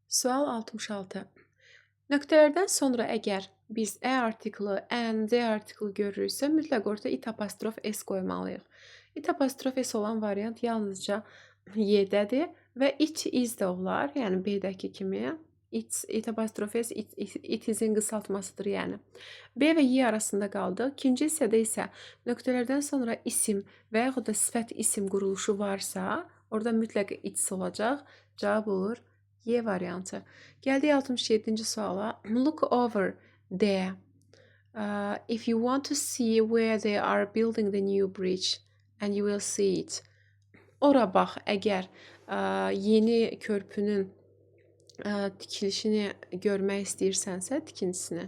Sual 66. Nöqtələrdən sonra əgər biz ə artiklı, ən, d artiklı görürüksə, mütləq orada it apostrof s qoymalıyıq. İt apostrof s olan variant yalnızca y-dədir və it is də olar, yəni b-dəki kimi. It apostrof s, it isin qısaltmasıdır, yəni. B və y arasında qaldıq. İkinci hissədə isə nöqtələrdən sonra isim və yaxud da sifət isim quruluşu varsa, orada mütləq it's olacaq. Cavab olur Y variantı. Gəldik 67-ci suala. Look over there. If you want to see where they are building the new bridge and you will see it. Ora bax, əgər yeni körpünün tikilişini görmək istəyirsənsə, tikintisini,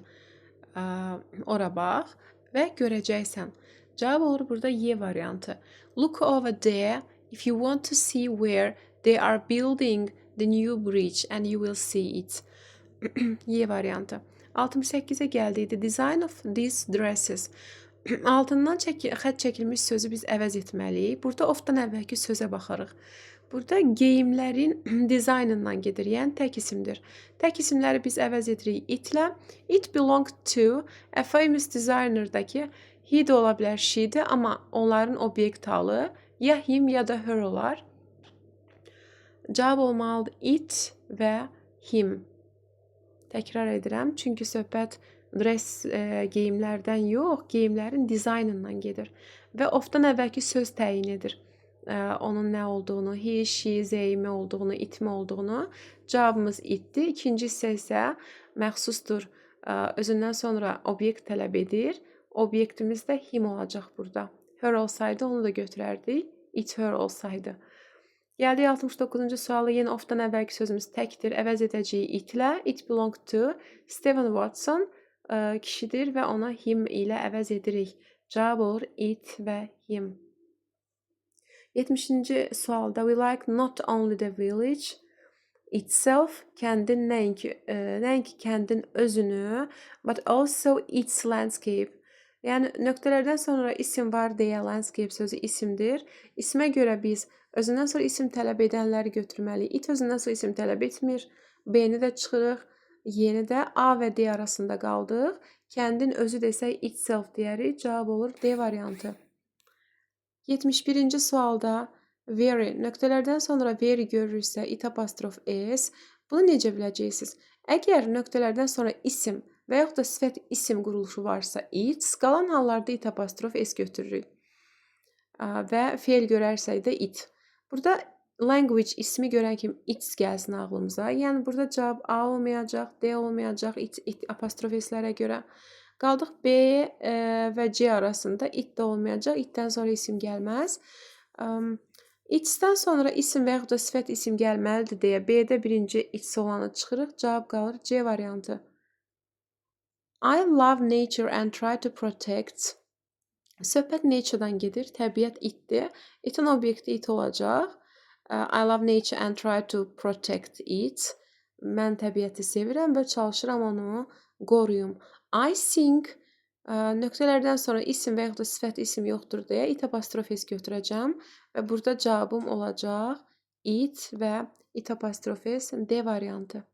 ora bax və görəcəksən. Cavab olur burada Y variantı. Look over there if you want to see where they are building the new bridge and you will see it. Y variantı. 68-ə gəldik. The design of these dresses. Altından xət çəkilmiş sözü biz əvəz etməliyik. Burada ofdan əvvəlki sözə baxarıq. Burada geyimlərin dizaynından gedir, yəni tək isimdir. Tək isimləri biz əvəz edirik itlə. It belonged to a famous designer-daki he də ola bilər, she də, amma onların obyekt halı ya him ya da her olar. Cavab olmalıdır it və him. Təkrar edirəm, çünki söhbət dress geyimlərdən yox, geyimlərin dizaynından gedir. Və ofdan əvvəlki söz təyin edir. Onun nə olduğunu, he, she, they mi olduğunu, it mi olduğunu. Cavabımız itdir. İkinci hissə isə məxsusdur. Özündən sonra obyekt tələb edir. Obyektimiz də him olacaq burada. Her olsaydı onu da götürərdik. It, her olsaydı. Gəldik 69-cu sualı. Yenə ofdan əvvəlki sözümüz təkdir. Əvəz edəcəyik itlə. It belonged to Stephen Watson kişidir və ona him ilə əvəz edirik. Cavab olur it və him. 70-ci sualda we like not only the village itself, kəndin nəinki kəndin özünü, but also its landscape. Yəni nöqtələrdən sonra isim var deyə landscape sözü isimdir. İsmə görə biz özündən sonra isim tələb edənləri götürməliyik. It özündən sonra isim tələb etmir. B-ni də çıxırıq. Y-ni də A və D arasında qaldıq. Kəndin özü desək itself deyərik. Cavab olur D variantı. 71-ci sualda very nöqtələrdən sonra very görürüksə it apostrof s. Bunu necə biləcəksiniz? Əgər nöqtələrdən sonra isim və yaxud da sifət isim quruluşu varsa it, qalan hallarda it apostrof s götürürük. Və fe'l görərsək də it. Burada language ismi görən kimi it gəlsin ağlımıza. Yəni burada cavab A olmayacaq, D olmayacaq, it apostrof s-lərə görə. Qaldıq B və C arasında it də olmayacaq. Itdən sonra isim gəlməz. It's-dən sonra isim və yaxud da sifət isim gəlməlidir deyə B-də birinci it's olanı çıxırıq. Cavab qalır C variantı. I love nature and try to protect. Söhbət nature-dan gedir. Təbiət itdir. Itin obyekti it olacaq. I love nature and try to protect it. Mən təbiəti sevirəm və çalışıram onu qoruyum. I sing nöqtələrdən sonra isim və yaxud da sifət isim yoxdur deyə it apostrof s götürəcəm və burada cavabım olacaq it və it apostrof s D variantı.